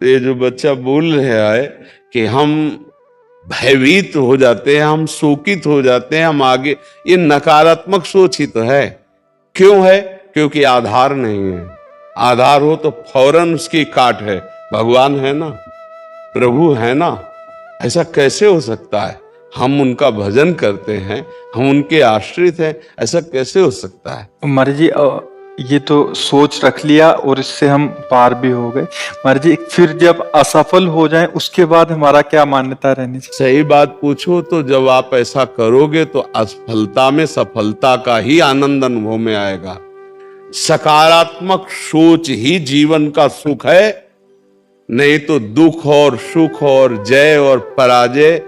तो ये जो बच्चा बोल रहा है कि हम भयभीत हो जाते हैं, हम शोकित हो जाते हैं, हम आगे, ये नकारात्मक सोच ही तो है। क्यों है? क्योंकि आधार नहीं है। आधार हो तो फौरन उसकी काट है। भगवान है ना, प्रभु है ना, ऐसा कैसे हो सकता है? हम उनका भजन करते हैं, हम उनके आश्रित हैं, ऐसा कैसे हो सकता है? महाराज जी ये तो सोच रख लिया और इससे हम पार भी हो गए। महाराज जी फिर जब असफल हो जाएं उसके बाद हमारा क्या मान्यता रहनी चाहिए? सही बात पूछो तो जब आप ऐसा करोगे तो असफलता में सफलता का ही आनंद अनुभव में आएगा। सकारात्मक सोच ही जीवन का सुख है, नहीं तो दुख और सुख और जय और पराजय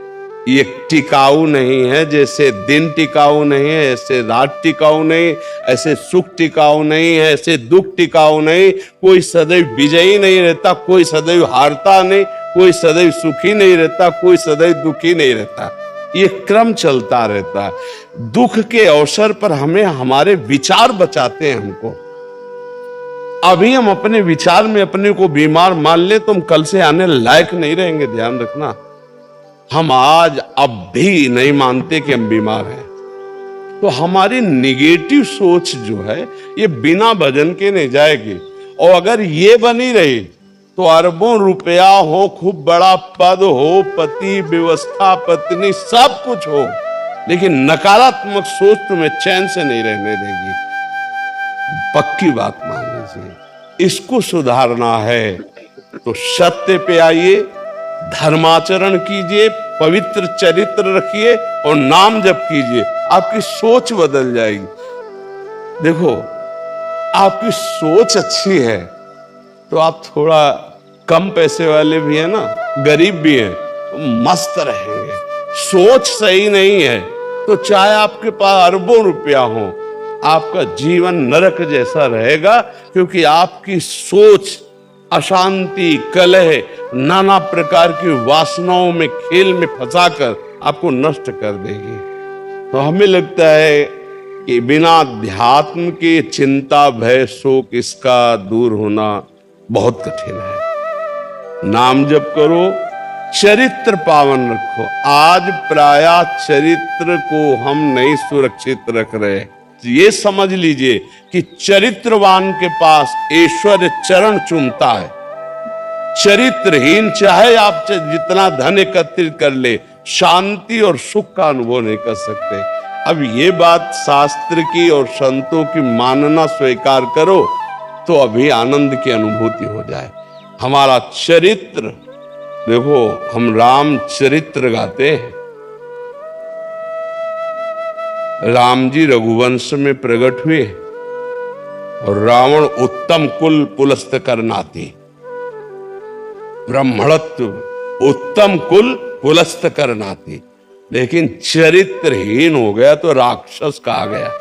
ये टिकाऊ नहीं है। जैसे दिन टिकाऊ नहीं है, ऐसे रात टिकाऊ नहीं, ऐसे सुख टिकाऊ नहीं है, ऐसे दुख टिकाऊ नहीं। कोई सदैव विजयी नहीं रहता, कोई सदैव हारता नहीं, कोई सदैव सुखी नहीं रहता, कोई सदैव दुखी नहीं रहता। ये क्रम चलता रहता है। दुख के अवसर पर हमें हमारे विचार बचाते हैं हमको। अभी हम अपने विचार में अपने को बीमार मान ले तो हम कल से आने लायक नहीं रहेंगे, ध्यान रखना। हम आज अब भी नहीं मानते कि हम बीमार हैं, तो हमारी निगेटिव सोच जो है ये बिना भजन के नहीं जाएगी। और अगर ये बनी रही तो अरबों रुपया हो, खूब बड़ा पद हो, पति व्यवस्था पत्नी सब कुछ हो, लेकिन नकारात्मक सोच तुम्हें चैन से नहीं रहने देगी। पक्की बात मान लीजिए। इसको सुधारना है तो सत्य पे आइए, धर्माचरण कीजिए, पवित्र चरित्र रखिए और नाम जप कीजिए। आपकी सोच बदल जाएगी। देखो, आपकी सोच अच्छी है तो आप थोड़ा कम पैसे वाले भी है ना, गरीब भी हैं, तो मस्त रहेंगे। सोच सही नहीं है तो चाहे आपके पास अरबों रुपया हो, आपका जीवन नरक जैसा रहेगा, क्योंकि आपकी सोच अशांति, कलह, नाना प्रकार की वासनाओं में, खेल में फंसाकर आपको नष्ट कर देगी। तो हमें लगता है कि बिना अध्यात्म के चिंता, भय, शोक इसका दूर होना बहुत कठिन है। नाम जप करो, चरित्र पावन रखो। आज प्राय चरित्र को हम नहीं सुरक्षित रख रहे। ये समझ लीजिए कि चरित्रवान के पास ईश्वर चरण चूमता है। चरित्रहीन चाहे आप जितना धन एकत्रित कर ले, शांति और सुख का अनुभव नहीं कर सकते। अब ये बात शास्त्र की और संतों की मानना स्वीकार करो तो अभी आनंद की अनुभूति हो जाए। हमारा चरित्र देखो, हम राम चरित्र गाते हैं। राम जी रघुवंश में प्रकट हुए और रावण उत्तम कुल पुलस्त करनाती, ब्राह्मणत्व उत्तम कुल पुलस्त करनाती, लेकिन चरित्रहीन हो गया तो राक्षस कहा गया।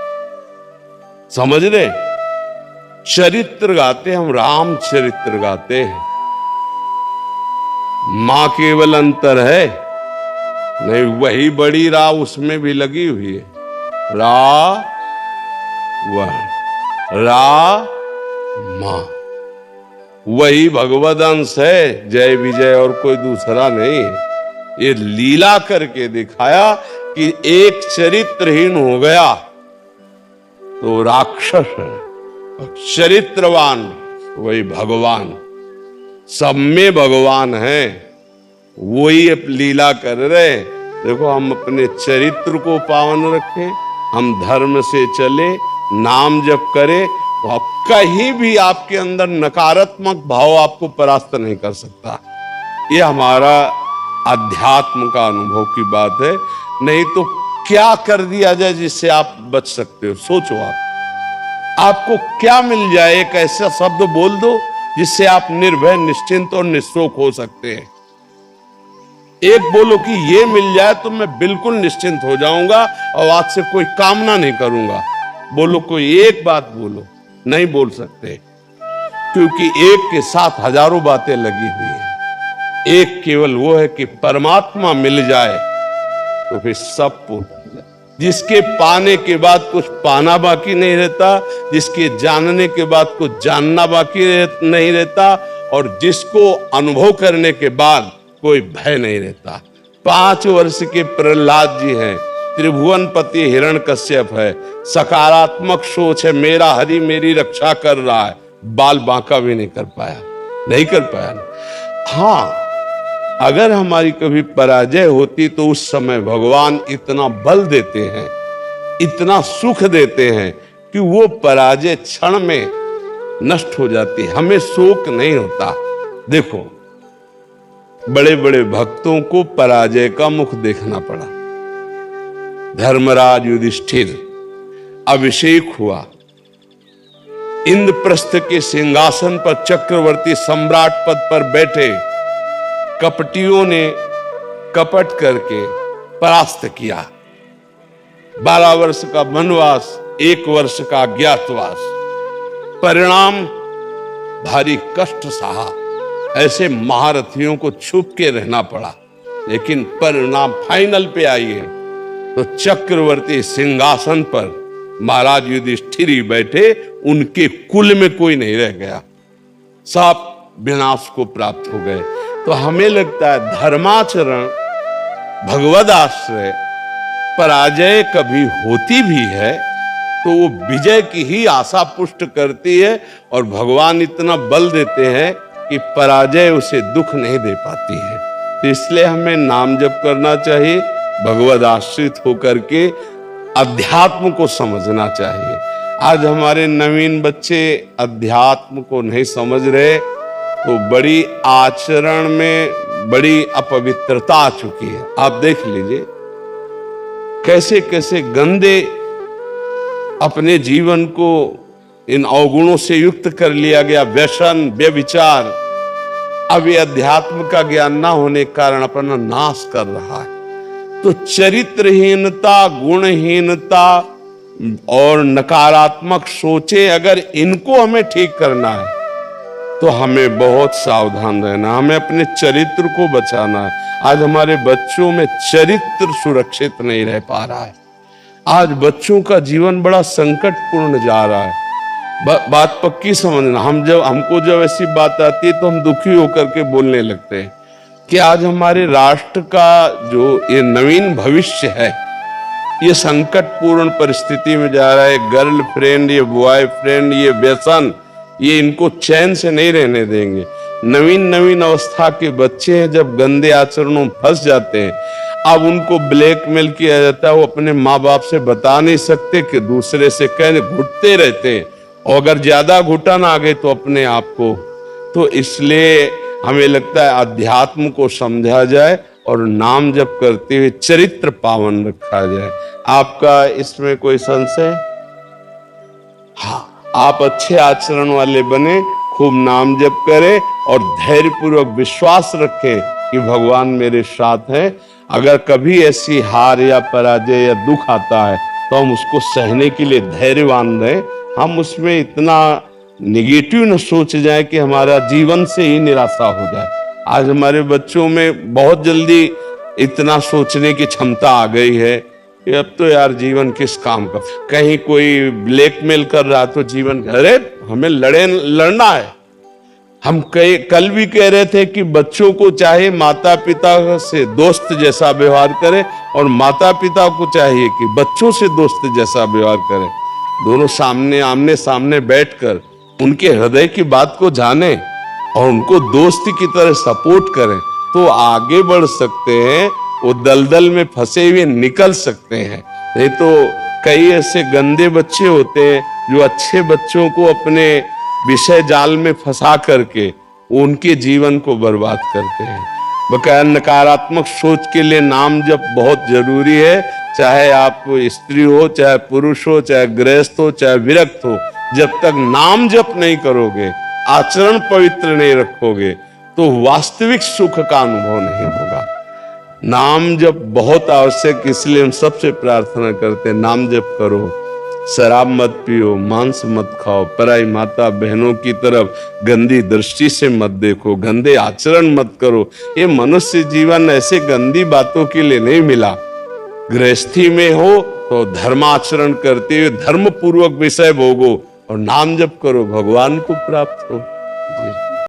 समझ रहे? चरित्र गाते हम, राम चरित्र गाते हैं। मां केवल अंतर है नहीं, वही बड़ी रा उसमें भी लगी हुई है। मां वही भगवद अंश है, जय विजय और कोई दूसरा नहीं है। ये लीला करके दिखाया कि एक चरित्रहीन हो गया तो राक्षस है, चरित्रवान वही भगवान। सब में भगवान है, वही अब लीला कर रहे। देखो, हम अपने चरित्र को पावन रखें, हम धर्म से चले, नाम जप करें, तो कहीं भी आपके अंदर नकारात्मक भाव आपको परास्त नहीं कर सकता। ये हमारा अध्यात्म का अनुभव की बात है। नहीं तो क्या कर दिया जाए जिससे आप बच सकते हो? सोचो, आपको क्या मिल जाए? एक ऐसा शब्द बोल दो जिससे आप निर्भय, निश्चिंत और निःशोक हो सकते हैं। एक बोलो कि ये मिल जाए तो मैं बिल्कुल निश्चिंत हो जाऊंगा और आज से कोई कामना नहीं करूंगा। बोलो, कोई एक बात बोलो। नहीं बोल सकते, क्योंकि एक के साथ हजारों बातें लगी हुई हैं। एक केवल वो है कि परमात्मा मिल जाए तो फिर सब पूर्ण। जिसके पाने के बाद कुछ पाना बाकी नहीं रहता, जिसके जानने के बाद कुछ जानना बाकी नहीं रहता, और जिसको अनुभव करने के बाद कोई भय नहीं रहता। 5 वर्ष के प्रहलाद जी हैं, त्रिभुवनपति हिरण्यकश्यप है, सकारात्मक सोच है, मेरा हरि मेरी रक्षा कर रहा है, बाल बांका भी नहीं कर पाया, नहीं कर पाया। हाँ, अगर हमारी कभी पराजय होती तो उस समय भगवान इतना बल देते हैं, इतना सुख देते हैं कि वो पराजय क्षण में नष्ट हो जाती, हमें शोक नहीं होता। देखो, बड़े बड़े भक्तों को पराजय का मुख देखना पड़ा। धर्मराज युधिष्ठिर, अभिषेक हुआ, इंद्रप्रस्थ के सिंहासन पर चक्रवर्ती सम्राट पद पर बैठे, कपटियों ने कपट करके परास्त किया। 12 वर्ष का वनवास, 1 वर्ष का अज्ञातवास, परिणाम भारी कष्ट सहा। ऐसे महारथियों को छुप के रहना पड़ा, लेकिन परिणाम फाइनल पे आई है तो चक्रवर्ती सिंहासन पर महाराज युधिष्ठिर ही बैठे, उनके कुल में कोई नहीं रह गया, सब विनाश को प्राप्त हो गए। तो हमें लगता है धर्माचरण, भगवद आश्रय, पराजय कभी होती भी है तो वो विजय की ही आशा पुष्ट करती है, और भगवान इतना बल देते हैं कि पराजय उसे दुख नहीं दे पाती है। तो इसलिए हमें नाम जप करना चाहिए, भगवद आश्रित होकर के अध्यात्म को समझना चाहिए। आज हमारे नवीन बच्चे अध्यात्म को नहीं समझ रहे, तो बड़ी आचरण में बड़ी अपवित्रता आ चुकी है। आप देख लीजिए कैसे कैसे गंदे अपने जीवन को इन अवगुणों से युक्त कर लिया गया, व्यसन, व्यभिचार। अब ये अध्यात्म का ज्ञान ना होने के कारण अपना नाश कर रहा है। तो चरित्रहीनता, गुणहीनता और नकारात्मक सोचे, अगर इनको हमें ठीक करना है तो हमें बहुत सावधान रहना, हमें अपने चरित्र को बचाना है। आज हमारे बच्चों में चरित्र सुरक्षित नहीं रह पा रहा है। आज बच्चों का जीवन बड़ा संकटपूर्ण जा रहा है। बात पक्की समझना, हमको जब ऐसी बात आती है तो हम दुखी होकर के बोलने लगते हैं कि आज हमारे राष्ट्र का जो ये नवीन भविष्य है, ये संकटपूर्ण परिस्थिति में जा रहा है। गर्लफ्रेंड, ये बॉयफ्रेंड, ये व्यसन, ये इनको चैन से नहीं रहने देंगे। नवीन नवीन अवस्था के बच्चे हैं, जब गंदे आचरणों में फंस जाते हैं, अब उनको ब्लैकमेल किया जाता है। वो अपने माँ बाप से बता नहीं सकते कि दूसरे से कहने घुटते रहते हैं, और अगर ज्यादा घुटन आ गए तो अपने आप को। तो इसलिए हमें लगता है अध्यात्म को समझा जाए और नाम जप करते हुए चरित्र पावन रखा जाए। आपका इसमें कोई संशय? हाँ, आप अच्छे आचरण वाले बने, खूब नाम जप करें और धैर्य पूर्वक विश्वास रखें कि भगवान मेरे साथ है। अगर कभी ऐसी हार या पराजय या दुख आता है तो हम उसको सहने के लिए धैर्यवान रहें। हम उसमें इतना निगेटिव न सोच जाए कि हमारा जीवन से ही निराशा हो जाए। आज हमारे बच्चों में बहुत जल्दी इतना सोचने की क्षमता आ गई है कि अब तो यार जीवन किस काम का। कहीं कोई ब्लैकमेल कर रहा तो जीवन, अरे हमें लड़ना है। हम कल भी कह रहे थे कि बच्चों को चाहे माता पिता से दोस्त जैसा व्यवहार करें, और माता पिता को चाहिए कि बच्चों से दोस्त जैसा व्यवहार करें। दोनों आमने सामने बैठकर उनके हृदय की बात को जाने और उनको दोस्त की तरह सपोर्ट करें, तो आगे बढ़ सकते हैं, वो दलदल में फंसे हुए निकल सकते हैं। नहीं तो कई ऐसे गंदे बच्चे होते हैं जो अच्छे बच्चों को अपने विषय जाल में फंसा करके उनके जीवन को बर्बाद करते हैं। बकाया नकारात्मक सोच के लिए नाम जप बहुत जरूरी है। चाहे आप स्त्री हो, चाहे पुरुष हो, चाहे गृहस्थ हो, चाहे विरक्त हो, जब तक नाम जप नहीं करोगे, आचरण पवित्र नहीं रखोगे, तो वास्तविक सुख का अनुभव नहीं होगा। नाम जप बहुत आवश्यक, इसलिए हम सबसे प्रार्थना करते हैं, नाम जप करो, शराब मत पियो, मांस मत खाओ, पराई माता बहनों की तरफ गंदी दृष्टि से मत देखो, गंदे आचरण मत करो। ये मनुष्य जीवन ऐसे गंदी बातों के लिए नहीं मिला। गृहस्थी में हो तो धर्माचरण करते हुए धर्म पूर्वक विषय भोगो और नाम जप करो, भगवान को प्राप्त हो।